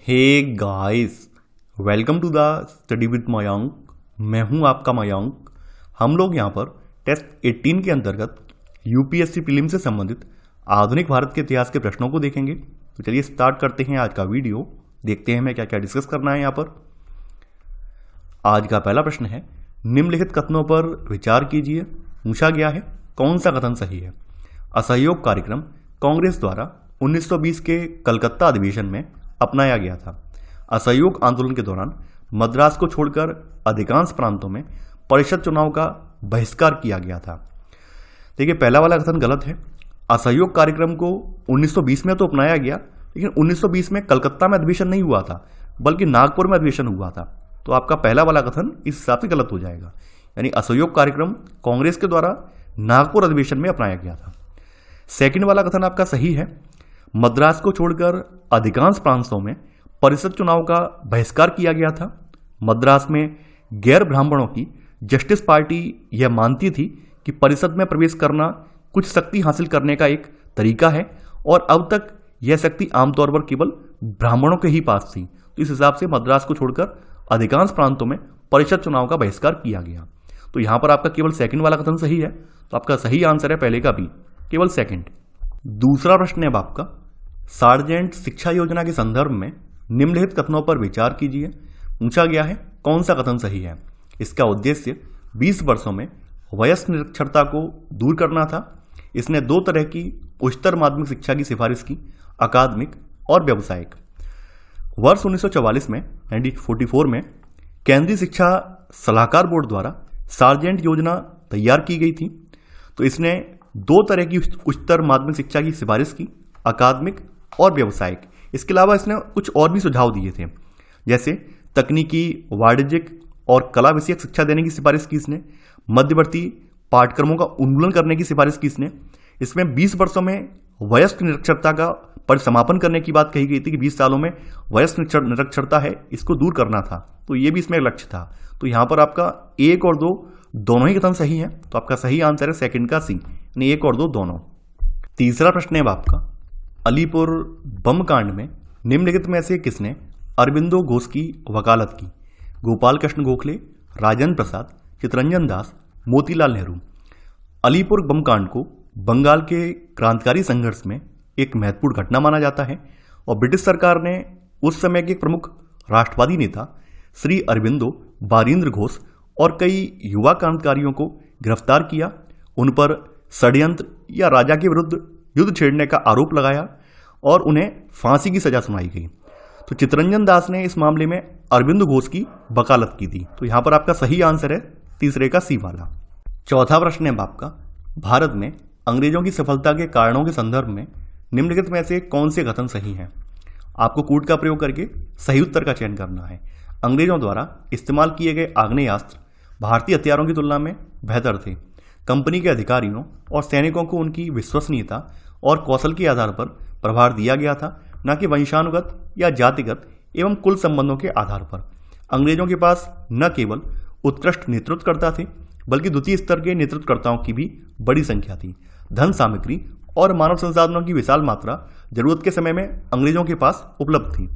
Hey guys, welcome to the study with Mayank. मैं हूं आपका मयंक। हम लोग यहां पर टेस्ट 18 के अंतर्गत यूपीएससी प्रीलिम से संबंधित आधुनिक भारत के इतिहास के प्रश्नों को देखेंगे। तो चलिए स्टार्ट करते हैं आज का वीडियो। देखते हैं हमें क्या क्या डिस्कस करना है यहां पर। आज का पहला प्रश्न है, निम्नलिखित कथनों पर विचार कीजिए। पूछा गया है कौन सा कथन सही है। असहयोग कार्यक्रम कांग्रेस द्वारा 1920 के कलकत्ता अधिवेशन में अपनाया गया था। असहयोग आंदोलन के दौरान मद्रास को छोड़कर अधिकांश प्रांतों में परिषद चुनाव का बहिष्कार किया गया था। देखिए, पहला वाला कथन गलत है। असहयोग कार्यक्रम को 1920 में तो अपनाया गया, लेकिन 1920 में कलकत्ता में अधिवेशन नहीं हुआ था, बल्कि नागपुर में अधिवेशन हुआ था। तो आपका पहला वाला कथन इस हिसाब से गलत हो जाएगा। यानी असहयोग कार्यक्रम कांग्रेस के द्वारा नागपुर अधिवेशन में अपनाया गया था। सेकंड वाला कथन आपका सही है। मद्रास को छोड़कर अधिकांश प्रांतों में परिषद चुनाव का बहिष्कार किया गया था। मद्रास में गैर ब्राह्मणों की जस्टिस पार्टी यह मानती थी कि परिषद में प्रवेश करना कुछ शक्ति हासिल करने का एक तरीका है, और अब तक यह शक्ति आमतौर पर केवल ब्राह्मणों के ही पास थी। तो इस हिसाब से मद्रास को छोड़कर अधिकांश प्रांतों में परिषद चुनाव का बहिष्कार किया गया। तो यहां पर आपका केवल सेकंड वाला कथन सही है। तो आपका सही आंसर है पहले का भी, केवल सेकंड। दूसरा प्रश्न है आपका, सार्जेंट शिक्षा योजना के संदर्भ में निम्नलिखित कथनों पर विचार कीजिए। पूछा गया है कौन सा कथन सही है। इसका उद्देश्य 20 वर्षों में वयस्क निरक्षरता को दूर करना था। इसने दो तरह की उच्चतर माध्यमिक शिक्षा की सिफारिश की, अकादमिक और व्यावसायिक। वर्ष 1944 में 1944 में केंद्रीय शिक्षा सलाहकार बोर्ड द्वारा सार्जेंट योजना तैयार की गई थी। तो इसने दो तरह की उच्चतर माध्यमिक शिक्षा की सिफारिश की, अकादमिक और व्यावसायिक। इसके अलावा इसने कुछ और भी सुझाव दिए थे, जैसे तकनीकी, वाणिज्यिक और कला विषयक शिक्षा देने की सिफारिश की इसने। मध्यवर्ती पाठ्यक्रमों का उन्मूलन करने की सिफारिश की इसने। इसमें 20 वर्षों में वयस्क निरक्षरता का परिसमापन करने की बात कही गई थी कि 20 सालों में वयस्क निरक्षरता है, इसको दूर करना था। तो ये भी इसमें लक्ष्य था। तो यहां पर आपका 1 और 2 दोनों ही कथन सही है। तो आपका सही आंसर है सेकंड का सी, यानी 1 और 2 दोनों। तीसरा प्रश्न है आपका, अलीपुर बम कांड में निम्नलिखित में से किसने अरबिंदो घोष की वकालत की। गोपाल कृष्ण गोखले, राजेंद्र प्रसाद, चितरंजन दास, मोतीलाल नेहरू। अलीपुर बम कांड को बंगाल के क्रांतिकारी संघर्ष में एक महत्वपूर्ण घटना माना जाता है, और ब्रिटिश सरकार ने उस समय के प्रमुख राष्ट्रवादी नेता श्री अरबिंदो बारिंद्र घोष और कई युवा क्रांतिकारियों को गिरफ्तार किया। उन पर षड्यंत्र या राजा के विरुद्ध युद्ध छेड़ने का आरोप लगाया और उन्हें फांसी की सजा सुनाई गई। तो चितरंजन दास ने इस मामले में अरबिंदो घोष की वकालत की थी। तो यहां पर आपका सही आंसर है तीसरे का सी वाला। चौथा प्रश्न है आपका, भारत में अंग्रेजों की सफलता के कारणों के संदर्भ में निम्नलिखित में से कौन से कथन सही हैं। आपको कूट का प्रयोग करके सही उत्तर का चयन करना है। अंग्रेजों द्वारा इस्तेमाल किए गए आग्नेयास्त्र भारतीय हथियारों की तुलना में बेहतर थे। कंपनी के अधिकारियों और सैनिकों को उनकी विश्वसनीयता और कौशल के आधार पर प्रभार दिया गया था, न कि वंशानुगत या जातिगत एवं कुल संबंधों के आधार पर। अंग्रेजों के पास न केवल उत्कृष्ट नेतृत्वकर्ता थे, बल्कि द्वितीय स्तर के नेतृत्वकर्ताओं की भी बड़ी संख्या थी। धन सामग्री और मानव संसाधनों की विशाल मात्रा जरूरत के समय में अंग्रेजों के पास उपलब्ध थी।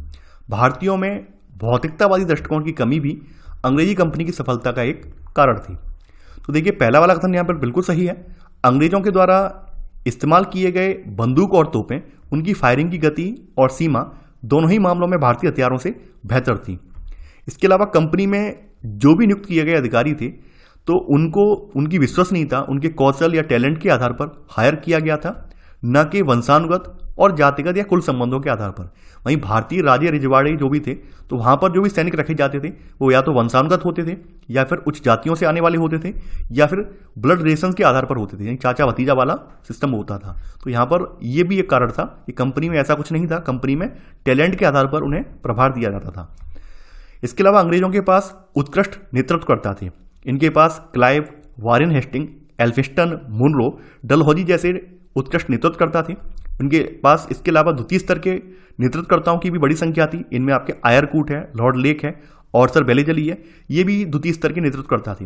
भारतीयों में भौतिकतावादी दृष्टिकोण की कमी भी अंग्रेजी कंपनी की सफलता का एक कारण थी। तो देखिए, पहला वाला कथन यहाँ पर बिल्कुल सही है। अंग्रेजों के द्वारा इस्तेमाल किए गए बंदूक और तोपें, उनकी फायरिंग की गति और सीमा दोनों ही मामलों में भारतीय हथियारों से बेहतर थी। इसके अलावा कंपनी में जो भी नियुक्त किए गए अधिकारी थे, तो उनको उनकी विश्वसनीयता, उनके कौशल या टैलेंट के आधार पर हायर किया गया था, न कि वंशानुगत और जातिगत या कुल संबंधों के आधार पर। वहीं भारतीय राजे रिजवाड़े जो भी थे, तो वहां पर जो भी सैनिक रखे जाते थे वो या तो वंशानुगत होते थे, या फिर उच्च जातियों से आने वाले होते थे, या फिर ब्लड रिलेशन के आधार पर होते थे, यानी चाचा भतीजा वाला सिस्टम होता था। तो यहाँ पर ये भी एक कारण था कि कंपनी में ऐसा कुछ नहीं था। कंपनी में टैलेंट के आधार पर उन्हें प्रभार दिया जाता था। इसके अलावा अंग्रेजों के पास उत्कृष्ट नेतृत्वकर्ता थे। इनके पास Clive, Warren Hasting, Elphinstone, Munro, Dalhousie जैसे उत्कृष्ट नेतृत्वकर्ता थे। उनके पास इसके अलावा द्वितीय स्तर के नेतृत्वकर्ताओं की भी बड़ी संख्या थी। इनमें आपके आयरकूट है, लॉर्ड लेक है और सर बेलेजली है, ये भी द्वितीय स्तर के नेतृत्वकर्ता थे।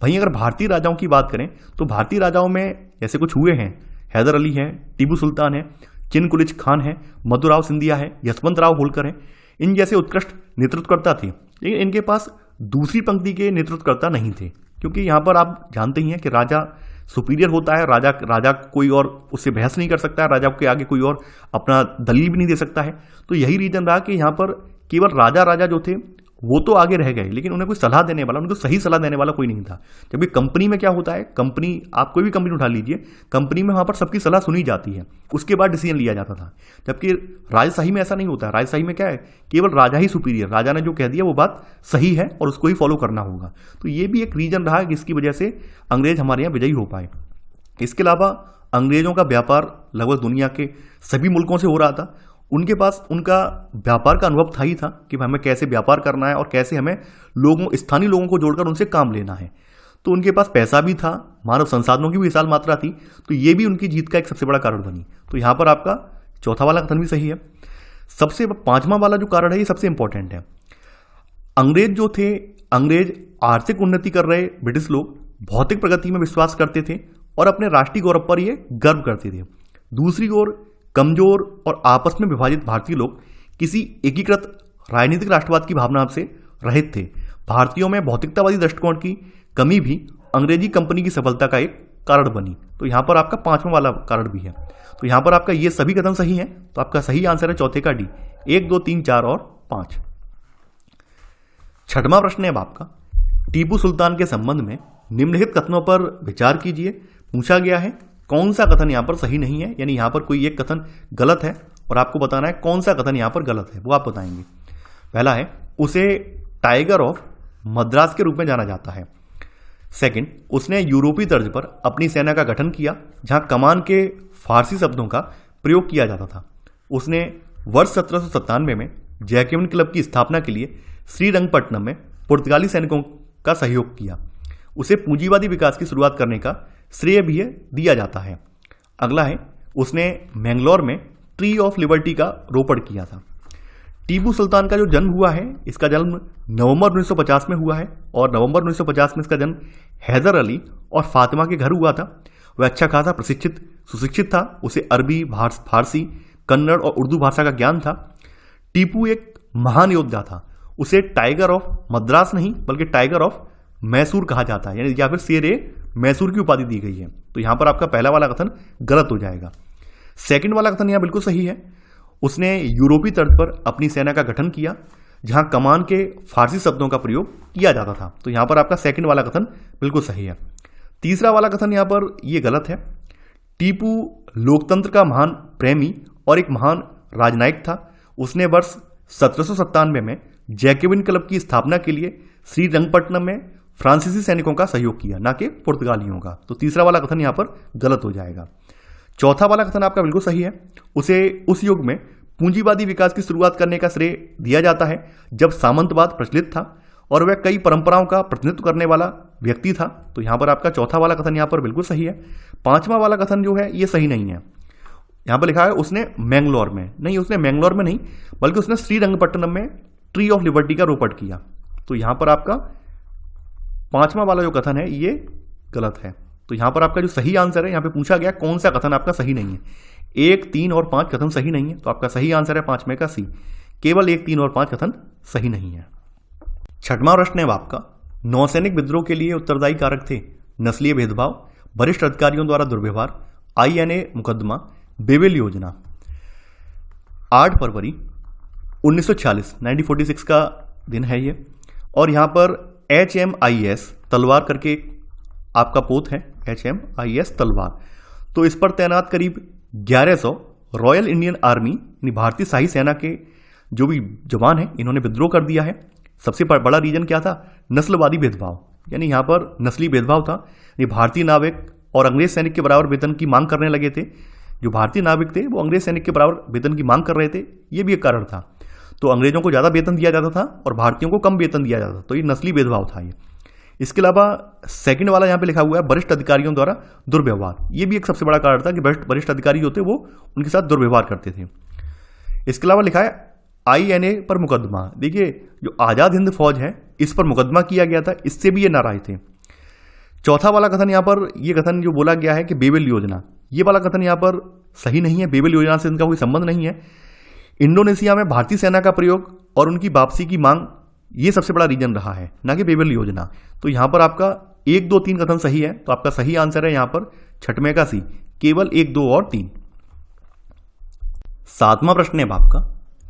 वहीं अगर भारतीय राजाओं की बात करें तो भारतीय राजाओं में ऐसे कुछ हुए हैं, हैदर अली है, टीपू सुल्तान है, चिन कुलिच खान है, मधुराव सिंधिया है, यशवंत राव होलकर है। इन जैसे उत्कृष्ट नेतृत्वकर्ता थे, लेकिन इनके पास दूसरी पंक्ति के नेतृत्वकर्ता नहीं थे, क्योंकि यहाँ पर आप जानते ही हैं कि राजा सुपीरियर होता है, राजा कोई और उससे बहस नहीं कर सकता है, राजा के आगे कोई और अपना दलील भी नहीं दे सकता है। तो यही रीजन रहा कि यहाँ पर केवल राजा जो थे वो तो आगे रह गए, लेकिन उन्हें कोई सलाह देने वाला, उनको सही सलाह देने वाला कोई नहीं था। जबकि कंपनी में क्या होता है, कंपनी, आप कोई भी कंपनी उठा लीजिए, कंपनी में वहां पर सबकी सलाह सुनी जाती है, उसके बाद डिसीजन लिया जाता था। जबकि राजशाही में ऐसा नहीं होता है। राजशाही में क्या है, केवल राजा ही सुपीरियर, राजा ने जो कह दिया वो बात सही है और उसको ही फॉलो करना होगा। तो ये भी एक रीजन रहा जिसकी वजह से अंग्रेज हमारे यहाँ विजयी हो पाए। इसके अलावा अंग्रेजों का व्यापार लगभग दुनिया के सभी मुल्कों से हो रहा था। उनके पास उनका व्यापार का अनुभव था ही था कि हमें कैसे व्यापार करना है और कैसे हमें स्थानीय लोगों को जोड़कर उनसे काम लेना है। तो उनके पास पैसा भी था, मानव संसाधनों की भी विशाल मात्रा थी, तो ये भी उनकी जीत का एक सबसे बड़ा कारण बनी। तो यहाँ पर आपका चौथा वाला कथन भी सही है। सबसे पांचवा वाला जो कारण है ये सबसे इंपॉर्टेंट है। अंग्रेज आर्थिक उन्नति कर रहे ब्रिटिश लोग भौतिक प्रगति में विश्वास करते थे और अपने राष्ट्रीय गौरव पर ये गर्व करते थे। दूसरी ओर कमजोर और आपस में विभाजित भारतीय लोग किसी एकीकृत राजनीतिक राष्ट्रवाद की भावना से रहित थे। भारतीयों में भौतिकतावादी दृष्टिकोण की कमी भी अंग्रेजी कंपनी की सफलता का एक कारण बनी। तो यहां पर आपका पांचवा वाला कारण भी है। तो यहां पर आपका ये सभी कथन सही हैं, तो आपका सही आंसर है चौथे का डी, 1, 2, 3, 4 और 5। छठवां प्रश्न है आपका, टीपू सुल्तान के संबंध में निम्नलिखित कथनों पर विचार कीजिए। पूछा गया है कौन सा कथन यहां पर सही नहीं है, यानी यहां पर कोई एक कथन गलत है और आपको बताना है कौन सा कथन यहां पर गलत है, वो आप बताएंगे। पहला है, उसे टाइगर ऑफ मद्रास के रूप में जाना जाता है। सेकंड, उसने यूरोपीय तर्ज पर अपनी सेना का गठन किया जहां कमान के फारसी शब्दों का प्रयोग किया जाता था। उसने वर्ष 1797 में जैकबिन क्लब की स्थापना के लिए श्रीरंगपट्टनम में पुर्तगाली सैनिकों का सहयोग किया। उसे पूंजीवादी विकास की शुरुआत करने का श्रेय भी दिया जाता है। अगला है, उसने मैंगलोर में ट्री ऑफ लिबर्टी का रोपण किया था। टीपू सुल्तान का जो जन्म हुआ है, इसका जन्म नवंबर 1950 में हुआ है और नवंबर 1950 में इसका जन्म हैदर अली और फातिमा के घर हुआ था। वह अच्छा खासा सुशिक्षित था। उसे अरबी, फारसी, कन्नड़ और उर्दू भाषा का ज्ञान था। टीपू एक महान योद्धा था। उसे टाइगर ऑफ मद्रास नहीं बल्कि टाइगर ऑफ मैसूर कहा जाता है, यानी या फिर शेर मैसूर की उपाधि दी गई है। तो यहां पर आपका पहला वाला कथन गलत हो जाएगा। सेकंड वाला कथन यहां बिल्कुल सही है। उसने यूरोपीय तर्ज पर अपनी सेना का गठन किया जहां कमान के फारसी शब्दों का प्रयोग किया जाता था। तो यहां पर आपका सेकंड वाला कथन बिल्कुल सही है। तीसरा वाला कथन यहां पर यह गलत है। टीपू लोकतंत्र का महान प्रेमी और एक महान राजनायक था। उसने वर्ष 1797 में जैकबिन क्लब की स्थापना के लिए श्रीरंगपट्टनम में फ्रांसीसी सैनिकों का सहयोग किया, ना कि पुर्तगालियों का। तो तीसरा वाला कथन यहां पर गलत हो जाएगा। चौथा वाला कथन आपका बिल्कुल सही है। उसे उस युग में पूंजीवादी विकास की शुरुआत करने का श्रेय दिया जाता है जब सामंतवाद प्रचलित था और वह कई परंपराओं का प्रतिनिधित्व करने वाला व्यक्ति था। तो यहां पर आपका चौथा वाला कथन यहां पर बिल्कुल सही है। पांचवा वाला कथन जो है ये सही नहीं है। यहां पर लिखा है उसने मैंगलोर में नहीं, उसने मैंगलोर में नहीं बल्कि उसने श्रीरंगपट्टनम में ट्री ऑफ लिबर्टी का रोपण किया। तो यहां पर आपका पांचवा वाला जो कथन है ये गलत है। तो यहां पर आपका जो सही आंसर है, यहां पे पूछा गया कौन सा कथन आपका सही नहीं है। 1, 3 और 5 कथन सही नहीं है, तो आपका सही आंसर है 5 में का सी। केवल 1, 3 और 5 कथन सही नहीं है। छठवां प्रश्न है आपका, नौसैनिक विद्रोह के लिए उत्तरदायी कारक थे नस्लीय भेदभाव, वरिष्ठ अधिकारियों द्वारा दुर्व्यवहार, INA मुकदमा, बेबेल योजना। 8 फरवरी 1946 1946 का दिन है ये, और यहां पर HMIS तलवार करके आपका पोत है, HMIS तलवार। तो इस पर तैनात करीब 1100 रॉयल इंडियन आर्मी यानी भारतीय शाही सेना के जो भी जवान हैं, इन्होंने विद्रोह कर दिया है। सबसे बड़ा रीजन क्या था? नस्लवादी भेदभाव, यानी यहां पर नस्ली भेदभाव था। ये भारतीय नाविक और अंग्रेज सैनिक के बराबर वेतन की मांग करने लगे थे। जो भारतीय नाविक थे वो अंग्रेज सैनिक के बराबर वेतन की मांग कर रहे थे, ये भी एक कारण था। तो अंग्रेजों को ज्यादा वेतन दिया जाता था और भारतीयों को कम वेतन दिया जाता था, तो ये नस्ली भेदभाव था ये। इसके अलावा सेकंड वाला यहां पे लिखा हुआ है वरिष्ठ अधिकारियों द्वारा दुर्व्यवहार, ये भी एक सबसे बड़ा कारण था कि वरिष्ठ अधिकारी होते वो उनके साथ दुर्व्यवहार करते थे। इसके अलावा लिखा है INA पर मुकदमा। देखिए जो आजाद हिंद फौज है इस पर मुकदमा किया गया था, इससे भी ये नाराज थे। चौथा वाला कथन यहां पर ये कथन जो बोला गया है कि बेबेल योजना, ये वाला कथन यहां पर सही नहीं है। बेबेल योजना से इनका कोई संबंध नहीं है। इंडोनेशिया में भारतीय सेना का प्रयोग और उनकी वापसी की मांग, ये सबसे बड़ा रीजन रहा है, ना कि पेयजल योजना। तो यहां पर आपका 1, 2, 3 कथन सही है, तो आपका सही आंसर है यहां पर छठवें का सी, केवल 1, 2 और 3। 7वां प्रश्न है आपका,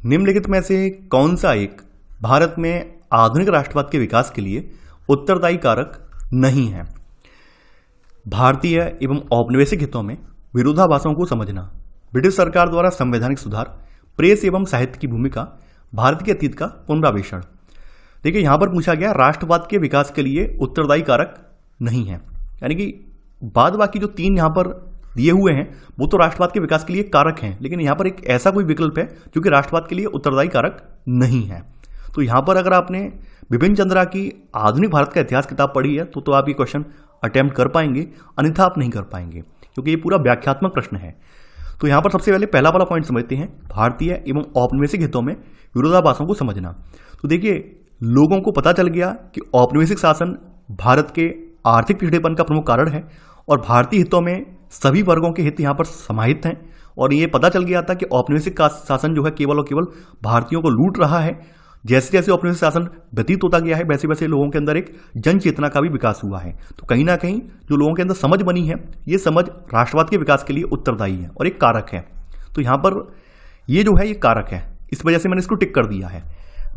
निम्नलिखित में से कौन सा एक भारत में आधुनिक राष्ट्रवाद के विकास के लिए उत्तरदायी कारक नहीं है? भारतीय एवं औपनिवेशिक हितों में विरोधाभासों को समझना, ब्रिटिश सरकार द्वारा संवैधानिक सुधार, प्रेस एवं साहित्य की भूमिका, भारत के अतीत का पुनरावेक्षण। देखिए यहां पर पूछा गया राष्ट्रवाद के विकास के लिए उत्तरदायी कारक नहीं है, यानी कि बाद बाकी जो 3 यहां पर दिए हुए हैं वो तो राष्ट्रवाद के विकास के लिए कारक हैं, लेकिन यहां पर एक ऐसा कोई विकल्प है जो कि राष्ट्रवाद के लिए उत्तरदायी कारक नहीं है। तो यहां पर अगर आपने बिपिन चंद्रा की आधुनिक भारत का इतिहास किताब पढ़ी है तो आप ये क्वेश्चन अटेम्प्ट कर पाएंगे, अन्यथा आप नहीं कर पाएंगे, क्योंकि ये पूरा व्याख्यात्मक प्रश्न है। तो यहां पर सबसे पहले पहला वाला पॉइंट समझते हैं, भारतीय एवं औपनिवेशिक हितों में विरोधाभासों को समझना। तो देखिए लोगों को पता चल गया कि औपनिवेशिक शासन भारत के आर्थिक पिछड़ेपन का प्रमुख कारण है और भारतीय हितों में सभी वर्गों के हित यहां पर समाहित हैं, और ये पता चल गया था कि औपनिवेशिक का शासन जो है केवल और केवल भारतीयों को लूट रहा है। जैसे जैसे औपनिवेशिक शासन व्यतीत होता गया है वैसे वैसे लोगों के अंदर एक जन चेतना का भी विकास हुआ है। तो कहीं ना कहीं जो लोगों के अंदर समझ बनी है, ये समझ राष्ट्रवाद के विकास के लिए उत्तरदायी है और एक कारक है। तो यहां पर ये जो है ये कारक है, इस वजह से मैंने इसको टिक कर दिया है।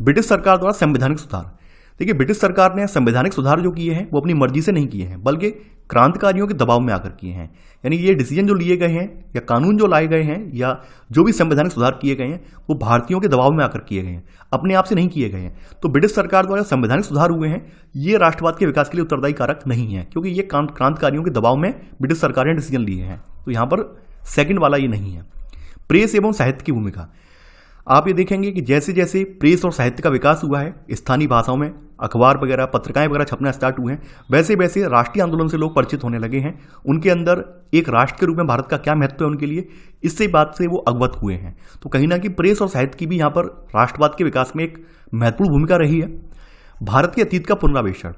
ब्रिटिश सरकार द्वारा संवैधानिक सुधार, देखिए ब्रिटिश सरकार ने संवैधानिक सुधार जो किए हैं वो अपनी मर्जी से नहीं किए हैं, बल्कि क्रांतिकारियों के दबाव में आकर किए हैं। यानी ये डिसीजन जो लिए गए हैं या कानून जो लाए गए हैं या जो भी संवैधानिक सुधार किए गए हैं वो भारतीयों के दबाव में आकर किए गए हैं, अपने आप से नहीं किए गए हैं। तो ब्रिटिश सरकार द्वारा संवैधानिक सुधार हुए हैं, ये राष्ट्रवाद के विकास के लिए उत्तरदायी कारक नहीं है, क्योंकि ये क्रांतिकारियों के दबाव में ब्रिटिश सरकार ने डिसीजन लिए हैं। तो यहां पर सेकंड वाला ये नहीं है। प्रेस एवं साहित्य की भूमिका, आप ये देखेंगे कि जैसे जैसे प्रेस और साहित्य का विकास हुआ है, स्थानीय भाषाओं में अखबार वगैरह पत्रिकाएं वगैरह छपना स्टार्ट हुए हैं, वैसे वैसे राष्ट्रीय आंदोलन से लोग परिचित होने लगे हैं। उनके अंदर एक राष्ट्र के रूप में भारत का क्या महत्व है उनके लिए, इससे बात से वो अवगत हुए हैं। तो कहीं ना कहीं प्रेस और साहित्य की भी यहाँ पर राष्ट्रवाद के विकास में एक महत्वपूर्ण भूमिका रही है। भारत के अतीत का पुनरावेक्षण,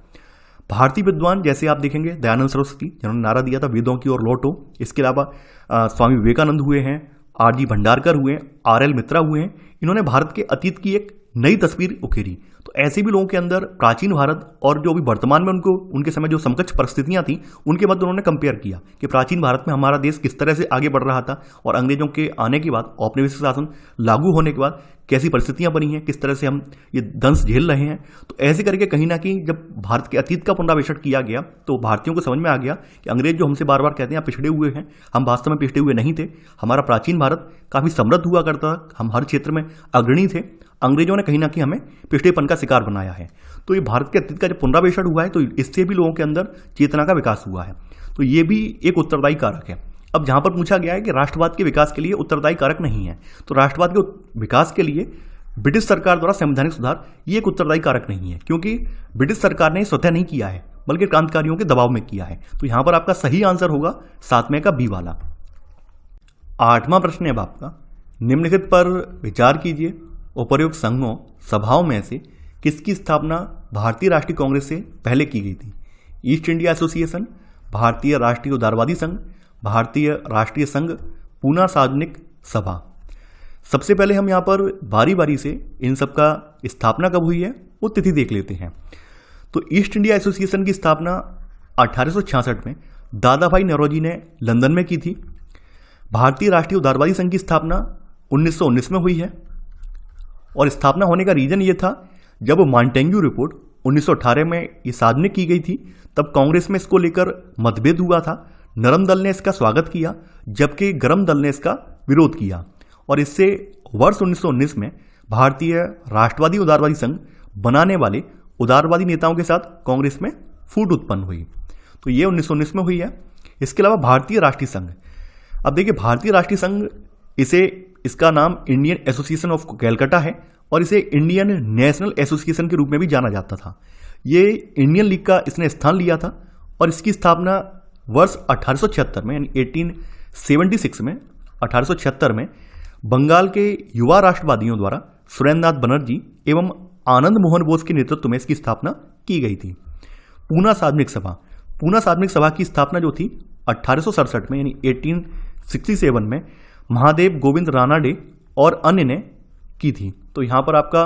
भारतीय विद्वान जैसे आप देखेंगे दयानंद सरस्वती जिन्होंने नारा दिया था वेदों की ओर लौटो, इसके अलावा स्वामी विवेकानंद हुए हैं, आर.जी. भंडारकर हुए, आर.एल. मित्रा हुए हैं, इन्होंने भारत के अतीत की एक नई तस्वीर उकेरी। तो ऐसे भी लोगों के अंदर प्राचीन भारत और जो भी वर्तमान में उनके समय जो समकक्ष परिस्थितियां थी उनके बाद उन्होंने कंपेयर किया कि प्राचीन भारत में हमारा देश किस तरह से आगे बढ़ रहा था और अंग्रेजों के आने के बाद औपनिवेशिक शासन लागू होने के बाद कैसी परिस्थितियां बनी हैं, किस तरह से हम ये दंश झेल रहे हैं। तो ऐसे करके कहीं ना कहीं जब भारत के अतीत का पुनरावेक्षण किया गया तो भारतीयों को समझ में आ गया कि अंग्रेज जो हमसे बार बार कहते हैं आप पिछड़े हुए हैं, हम वास्तव में पिछड़े हुए नहीं थे। हमारा प्राचीन भारत काफी समृद्ध हुआ करता था, हम हर क्षेत्र में अग्रणी थे। अंग्रेजों ने कहीं ना कहीं हमें पिछड़ेपन का शिकार बनाया है। तो ये भारत के अतीत का जब पुनरावेक्षण हुआ है तो इससे भी लोगों के अंदर चेतना का विकास हुआ है। तो ये भी एक उत्तरदायी कारक है। अब जहां पर पूछा गया है कि राष्ट्रवाद के विकास के लिए उत्तरदायी कारक नहीं है, तो राष्ट्रवाद के विकास के लिए ब्रिटिश सरकार द्वारा संवैधानिक सुधार ये एक उत्तरदायी कारक नहीं है, क्योंकि ब्रिटिश सरकार ने स्वतः नहीं किया है बल्कि क्रांतिकारियों के दबाव में किया है। तो यहां पर आपका सही आंसर होगा 7वें का बी वाला। 8वां प्रश्न है आपका, निम्नलिखित पर विचार कीजिए, उपर्युक्त संघों सभाओं में से किसकी स्थापना भारतीय राष्ट्रीय कांग्रेस से पहले की गई थी? ईस्ट इंडिया एसोसिएशन, भारतीय राष्ट्रीय उदारवादी संघ, भारतीय राष्ट्रीय संघ, पूना सार्वजनिक सभा। सबसे पहले हम यहाँ पर बारी बारी से इन सब का स्थापना कब हुई है वो तिथि देख लेते हैं। तो ईस्ट इंडिया एसोसिएशन की स्थापना 1866 में दादा भाई नौरोजी ने लंदन में की थी। भारतीय राष्ट्रीय उदारवादी संघ की स्थापना 1919 में हुई है और स्थापना होने का रीजन ये था, जब मॉन्टेग्यू रिपोर्ट 1918 में ये सार्वजनिक की गई थी तब कांग्रेस में इसको लेकर मतभेद हुआ था। नरम दल ने इसका स्वागत किया जबकि गरम दल ने इसका विरोध किया और इससे वर्ष 1919 में भारतीय राष्ट्रवादी उदारवादी संघ बनाने वाले उदारवादी नेताओं के साथ कांग्रेस में फूट उत्पन्न हुई। तो ये 1919 में हुई है। इसके अलावा भारतीय राष्ट्रीय संघ, अब देखिए भारतीय राष्ट्रीय संघ इसका नाम इंडियन एसोसिएशन ऑफ कैलकाटा है और इसे इंडियन नेशनल एसोसिएशन के रूप में भी जाना जाता था। ये इंडियन लीग का इसने स्थान लिया था और इसकी स्थापना वर्ष 1876 में यानी 1876 में 1876 में बंगाल के युवा राष्ट्रवादियों द्वारा सुरेंद्रनाथ बनर्जी एवं आनंद मोहन बोस के नेतृत्व में इसकी स्थापना की गई थी। पूना सार्वजनिक सभा, पूना सार्वजनिक सभा की स्थापना जो थी 1867 में यानी 1867 में महादेव गोविंद रानाडे और अन्य ने की थी। तो यहाँ पर आपका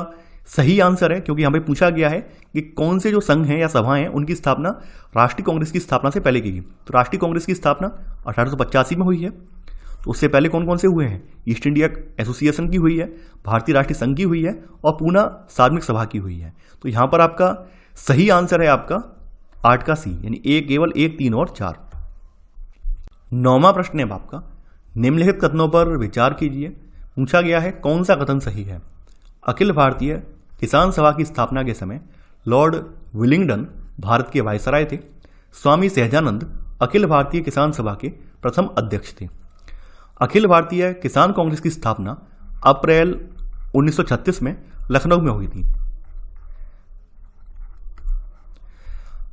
सही आंसर है, क्योंकि यहाँ पे पूछा गया है कि कौन से जो संघ हैं या सभाएं हैं उनकी स्थापना राष्ट्रीय कांग्रेस की स्थापना से पहले की गई। तो राष्ट्रीय कांग्रेस की स्थापना 1885 में हुई है। तो उससे पहले कौन कौन से हुए हैं? ईस्ट इंडिया एसोसिएशन की हुई है, भारतीय राष्ट्रीय संघ की हुई है और पूना सार्वजनिक सभा की हुई है। तो यहाँ पर आपका सही आंसर है आपका 8 का सी, यानी केवल 1, 3 और 4। 9वां प्रश्न है आपका, निम्नलिखित कथनों पर विचार कीजिए। पूछा गया है कौन सा कथन सही है? अखिल भारतीय किसान सभा की स्थापना के समय लॉर्ड विलिंगडन भारत के वायसराय थे। स्वामी सहजानंद अखिल भारतीय किसान सभा के प्रथम अध्यक्ष थे। अखिल भारतीय किसान कांग्रेस की स्थापना अप्रैल 1936 में लखनऊ में हुई थी।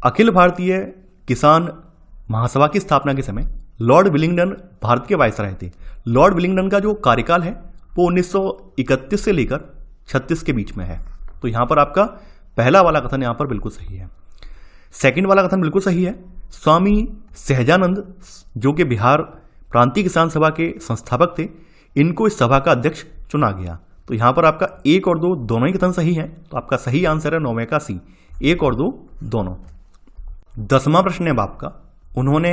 अखिल भारतीय किसान महासभा की स्थापना के समय लॉर्ड विलिंगडन भारत के वायसराय थे। लॉर्ड विलिंगडन का जो कार्यकाल है वो 1931 से लेकर 36 के बीच में है। तो यहां पर आपका पहला वाला कथन यहां पर बिल्कुल सही है। सेकंड वाला कथन बिल्कुल सही है। स्वामी सहजानंद जो कि बिहार प्रांतीय किसान सभा के संस्थापक थे, इनको इस सभा का अध्यक्ष चुना गया। तो यहां पर आपका 1 और 2 दोनों ही कथन सही है। तो आपका सही आंसर है 9वें का सी, 1 और 2 दोनों। 10वां प्रश्न है आपका, उन्होंने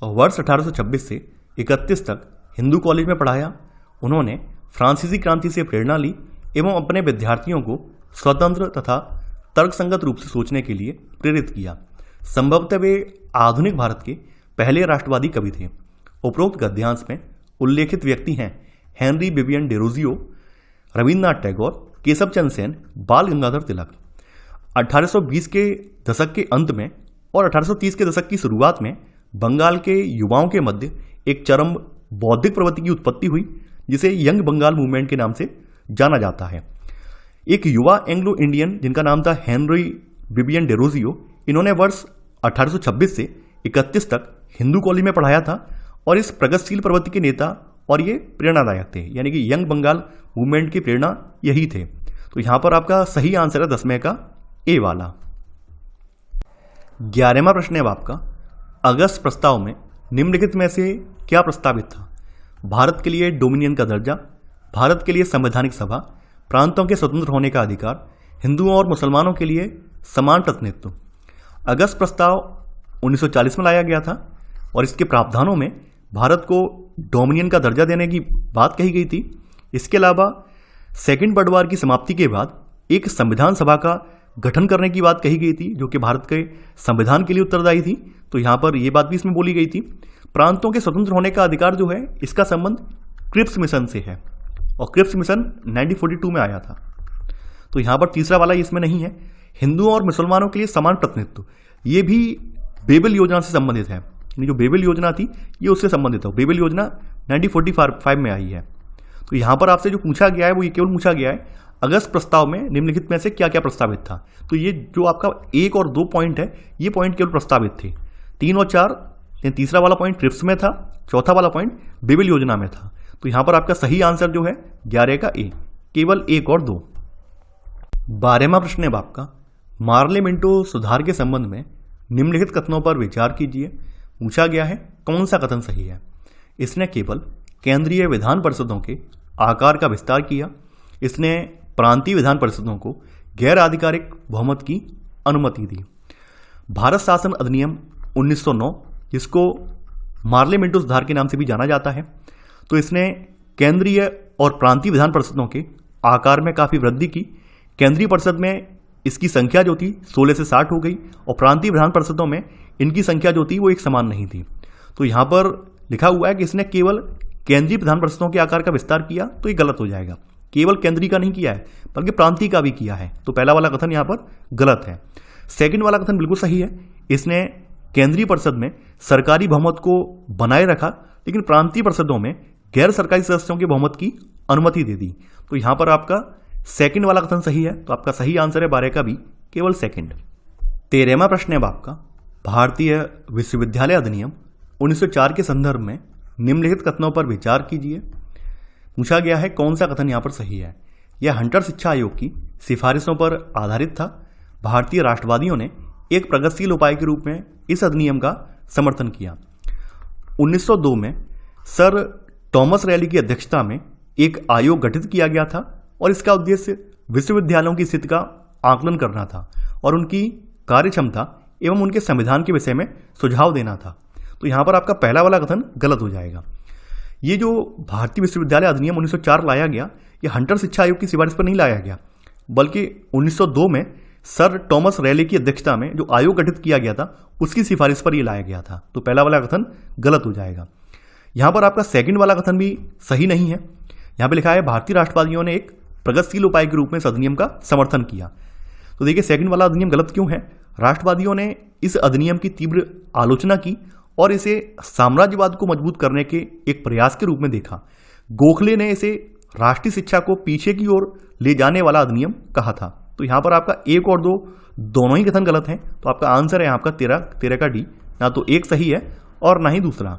वर्ष 1826 से 31 तक हिंदू कॉलेज में पढ़ाया। उन्होंने फ्रांसीसी क्रांति से प्रेरणा ली एवं अपने विद्यार्थियों को स्वतंत्र तथा तर्कसंगत रूप से सोचने के लिए प्रेरित किया। संभवतः वे आधुनिक भारत के पहले राष्ट्रवादी कवि थे। उपरोक्त गद्यांश में उल्लेखित व्यक्ति हैं Henry Vivian Derozio, Rabindranath Tagore, Keshav Chandra Sen, Bal Gangadhar तिलक। 1820 के दशक के अंत में और 1830 के दशक की शुरुआत में बंगाल के युवाओं के मध्य एक चरम बौद्धिक प्रवृत्ति की उत्पत्ति हुई, जिसे यंग बंगाल मूवमेंट के नाम से जाना जाता है। एक युवा एंग्लो इंडियन जिनका नाम था हेनरी विवियन डेरोजियो, इन्होंने वर्ष 1826 से 31 तक हिंदू कॉलेज में पढ़ाया था और इस प्रगतिशील प्रवृत्ति के नेता और ये प्रेरणादायक थे, यानी कि यंग बंगाल मूवमेंट की प्रेरणा यही थे। तो यहां पर आपका सही आंसर है 10वें का ए वाला। 11वां प्रश्न है आपका, अगस्त प्रस्ताव में निम्नलिखित में से क्या प्रस्तावित था? भारत के लिए डोमिनियन का दर्जा, भारत के लिए संवैधानिक सभा, प्रांतों के स्वतंत्र होने का अधिकार, हिंदुओं और मुसलमानों के लिए समान प्रतिनिधित्व। अगस्त प्रस्ताव 1940 में लाया गया था और इसके प्रावधानों में भारत को डोमिनियन का दर्जा देने की बात कही गई थी। इसके अलावा सेकेंड वर्ल्ड वॉर की समाप्ति के बाद एक संविधान सभा का गठन करने की बात कही गई थी, जो कि भारत के संविधान के लिए उत्तरदायी थी। तो यहां पर यह बात भी इसमें बोली गई थी। प्रांतों के स्वतंत्र होने का अधिकार जो है, इसका संबंध क्रिप्स मिशन से है और क्रिप्स मिशन 1942 में आया था। तो यहां पर तीसरा वाला इसमें नहीं है। हिंदुओं और मुसलमानों के लिए समान प्रतिनिधित्व, ये भी बेबल योजना से संबंधित है। जो बेबल योजना थी ये उससे संबंधित है। बेबल योजना 1945 में आई है। तो यहां पर आपसे जो पूछा गया है वो ये केवल पूछा गया है अगस्त प्रस्ताव में निम्नलिखित में से क्या क्या प्रस्तावित था। तो ये जो आपका 1 और 2 पॉइंट है, ये पॉइंट केवल प्रस्तावित थे। 3 और 4, तीसरा वाला पॉइंट क्रिप्स में था, चौथा वाला पॉइंट बेबल योजना में था। तो यहां पर आपका सही आंसर जो है 11 का ए, केवल 1 और 2। 12वां प्रश्न है आपका, मार्ले मिंटो सुधार के संबंध में निम्नलिखित कथनों पर विचार कीजिए। पूछा गया है कौन सा कथन सही है? इसने केवल केंद्रीय विधान परिषदों के आकार का विस्तार किया। इसने प्रांतीय विधान परिषदों को गैर आधिकारिक बहुमत की अनुमति दी। भारत शासन अधिनियम 1909, जिसको मार्ले मिंटो सुधार के नाम से भी जाना जाता है, तो इसने केंद्रीय और प्रांतीय विधान परिषदों के आकार में काफी वृद्धि की। केंद्रीय परिषद में इसकी संख्या जो थी 16 से 60 हो गई और प्रांतीय विधान परिषदों में इनकी संख्या जो थी वो एक समान नहीं थी। तो यहां पर लिखा हुआ है कि इसने केवल केंद्रीय विधान परिषदों के आकार का विस्तार किया, तो ये गलत हो जाएगा। केवल केंद्रीय का नहीं किया है बल्कि प्रांतीय का भी किया है। तो पहला वाला कथन यहां पर गलत है। सेकंड वाला कथन बिल्कुल सही है। इसने केंद्रीय परिषद में सरकारी बहुमत को बनाए रखा, लेकिन प्रांतीय परिषदों में गैर सरकारी सदस्यों के बहुमत की अनुमति दे दी। तो यहां पर आपका सेकंड वाला कथन सही है। तो आपका सही आंसर है 12 का भी, केवल सेकंड। 13वां प्रश्न है आपका, भारतीय विश्वविद्यालय अधिनियम 1904 के संदर्भ में निम्नलिखित कथनों पर विचार कीजिए। पूछा गया है कौन सा कथन यहां पर सही है? यह हंटर शिक्षा आयोग की सिफारिशों पर आधारित था। भारतीय राष्ट्रवादियों ने एक प्रगतिशील उपाय के रूप में इस अधिनियम का समर्थन किया। 1902 में सर टॉमस रैली की अध्यक्षता में एक आयोग गठित किया गया था और इसका उद्देश्य विश्वविद्यालयों की स्थिति का आकलन करना था और उनकी कार्यक्षमता एवं उनके संविधान के विषय में सुझाव देना था। तो यहाँ पर आपका पहला वाला कथन गलत हो जाएगा। ये जो भारतीय विश्वविद्यालय अधिनियम 1904 लाया गया, ये हंटर शिक्षा आयोग की सिफारिश पर नहीं लाया गया, बल्कि 1902 में सर टॉमस रैले की अध्यक्षता में जो आयोग गठित किया गया था उसकी सिफारिश पर यह लाया गया था। तो पहला वाला कथन गलत हो जाएगा। यहाँ पर आपका सेकंड वाला कथन भी सही नहीं है। यहाँ पे लिखा है भारतीय राष्ट्रवादियों ने एक प्रगतिशील उपाय के रूप में इस अधिनियम का समर्थन किया। तो देखिए सेकंड वाला अधिनियम गलत क्यों है? राष्ट्रवादियों ने इस अधिनियम की तीव्र आलोचना की और इसे साम्राज्यवाद को मजबूत करने के एक प्रयास के रूप में देखा। गोखले ने इसे राष्ट्रीय शिक्षा को पीछे की ओर ले जाने वाला अधिनियम कहा था। तो यहाँ पर आपका 1 और 2 दोनों ही कथन गलत हैं। तो आपका आंसर है आपका 13 का डी। ना तो एक सही है और ना ही दूसरा।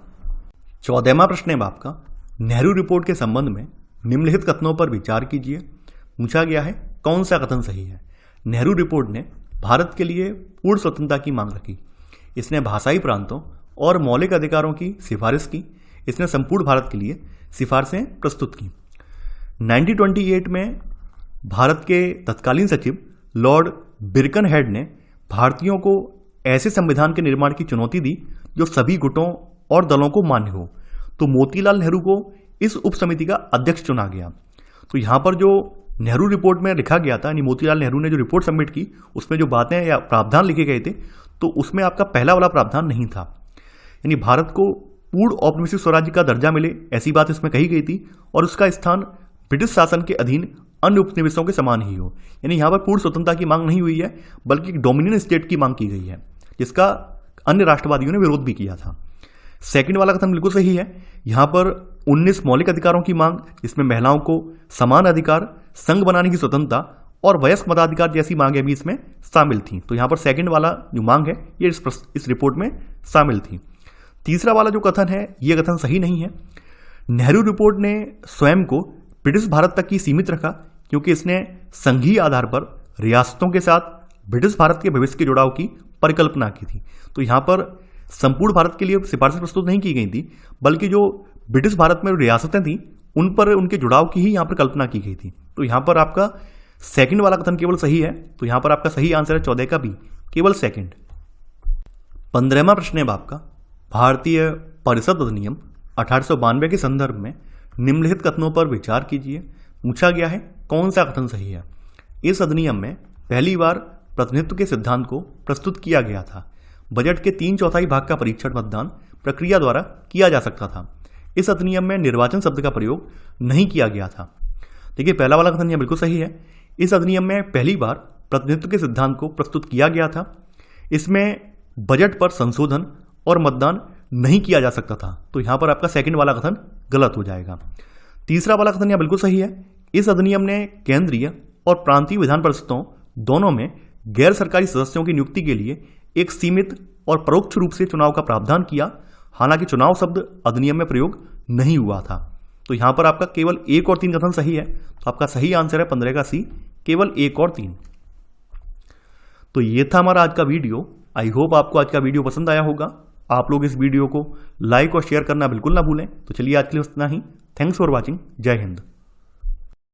14वां प्रश्न है आपका, नेहरू रिपोर्ट के संबंध में निम्नलिखित कथनों पर विचार कीजिए। पूछा गया है कौन सा कथन सही है। नेहरू रिपोर्ट ने भारत के लिए पूर्ण स्वतंत्रता की मांग रखी। इसने भाषाई प्रांतों और मौलिक अधिकारों की सिफारिश की। इसने संपूर्ण भारत के लिए सिफारिशें प्रस्तुत की। 1928 में भारत के तत्कालीन सचिव लॉर्ड बिरकनहेड ने भारतीयों को ऐसे संविधान के निर्माण की चुनौती दी जो सभी गुटों और दलों को मान्य हो। तो मोतीलाल नेहरू को इस उप समिति का अध्यक्ष चुना गया। तो यहाँ पर जो नेहरू रिपोर्ट में लिखा गया था, यानी मोतीलाल नेहरू ने जो रिपोर्ट सबमिट की उसमें जो बातें या प्रावधान लिखे गए थे, तो उसमें आपका पहला वाला प्रावधान नहीं था। यानी भारत को पूर्ण औपनिवेशिक स्वराज्य का दर्जा मिले ऐसी बात इसमें कही गई थी और उसका स्थान ब्रिटिश शासन के अधीन अन्य उपनिवेशों के समान ही हो। यानी यहाँ पर पूर्ण स्वतंत्रता की मांग नहीं हुई है, बल्कि एक डोमिनियन स्टेट की मांग की गई है, जिसका अन्य राष्ट्रवादियों ने विरोध भी किया था। सेकंड वाला कथन बिल्कुल सही है। यहाँ पर 19 मौलिक अधिकारों की मांग, जिसमें महिलाओं को समान अधिकार, संघ बनाने की स्वतंत्रता और वयस्क मताधिकार जैसी मांगें भी इसमें शामिल थी। तो यहाँ पर सेकंड वाला जो मांग है ये इस रिपोर्ट में शामिल थी। तीसरा वाला जो कथन है ये कथन सही नहीं है। नेहरू रिपोर्ट ने स्वयं को ब्रिटिश भारत तक ही सीमित रखा, क्योंकि इसने संघीय आधार पर रियासतों के साथ ब्रिटिश भारत के भविष्य के जुड़ाव की परिकल्पना की थी। तो यहाँ पर संपूर्ण भारत के लिए सिफारिश प्रस्तुत नहीं की गई थी, बल्कि जो ब्रिटिश भारत में रियासतें थी उन पर उनके जुड़ाव की ही यहाँ पर कल्पना की गई थी। तो यहाँ पर आपका सेकंड वाला कथन केवल सही है। तो यहाँ पर आपका सही आंसर है 14 का बी, केवल सेकंड। 15वां प्रश्न है आपका, भारतीय परिषद अधिनियम 1892 के संदर्भ में निम्नलिखित कथनों पर विचार कीजिए। पूछा गया है कौन सा कथन सही है। इस अधिनियम में पहली बार प्रतिनिधित्व के सिद्धांत को प्रस्तुत किया गया था। बजट के 3/4 भाग का परीक्षण मतदान प्रक्रिया द्वारा किया जा सकता था। इस अधिनियम में निर्वाचन शब्द का प्रयोग नहीं किया गया था। देखिए पहला वाला कथन यह बिल्कुल सही है। इस अधिनियम में पहली बार प्रतिनिधित्व के सिद्धांत को प्रस्तुत किया गया था। इसमें बजट पर संशोधन और मतदान नहीं किया जा सकता था। तो यहां पर आपका सेकंड वाला कथन गलत हो जाएगा। तीसरा वाला कथन यह बिल्कुल सही है। इस अधिनियम ने केंद्रीय और प्रांतीय विधान परिषदों दोनों में गैर सरकारी सदस्यों की नियुक्ति के लिए एक सीमित और परोक्ष रूप से चुनाव का प्रावधान किया। हालांकि चुनाव शब्द अधिनियम में प्रयोग नहीं हुआ था। तो यहां पर आपका केवल 1 और 3 कथन सही है। तो आपका सही आंसर है 15 का सी, केवल 1 और 3। तो ये था हमारा आज का वीडियो। आई होप आपको आज का वीडियो पसंद आया होगा। आप लोग इस वीडियो को लाइक और शेयर करना बिल्कुल ना भूलें। तो चलिए आज के लिए इतना ही। Thanks for watching. जय हिंद।